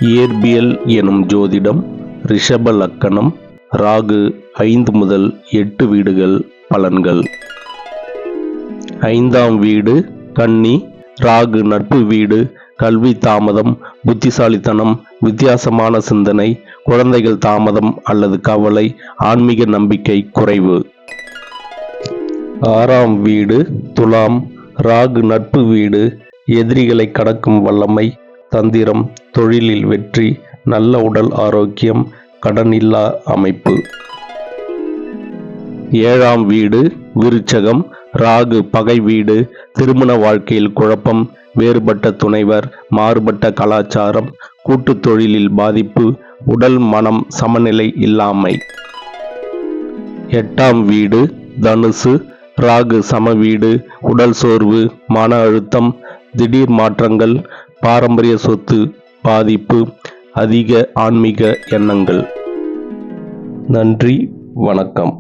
இயற்பியல் எனும் ஜோதிடம் ரிஷப லக்கணம் ராகு 5 முதல் 8 வீடுகள் பலன்கள். 5ஆம் வீடு கன்னி. ராகு நட்பு வீடு. கல்வி தாமதம், புத்திசாலித்தனம், வித்தியாசமான சிந்தனை, குழந்தைகள் தாமதம் அல்லது கவலை, ஆன்மீக நம்பிக்கை குறைவு. 6ஆம் வீடு துலாம். ராகு நட்பு வீடு. எதிரிகளை கடக்கும் வல்லமை, தந்திரம், தொழிலில் வெற்றி, நல்ல உடல் ஆரோக்கியம், கடனில்லா அமைப்பு. 7ஆம் வீடு விருச்சகம். ராகு பகை வீடு. திருமண வாழ்க்கையில் குழப்பம், வேறுபட்ட துணைவர், மாறுபட்ட கலாச்சாரம், கூட்டு தொழிலில் பாதிப்பு, உடல் மனம் சமநிலை இல்லாமை. 8ஆம் வீடு தனுசு. ராகு சம வீடு. உடல் சோர்வு, மன அழுத்தம், திடீர் மாற்றங்கள், பாரம்பரிய சொத்து பாதிப்பு, அதிக ஆன்மீக எண்ணங்கள். நன்றி, வணக்கம்.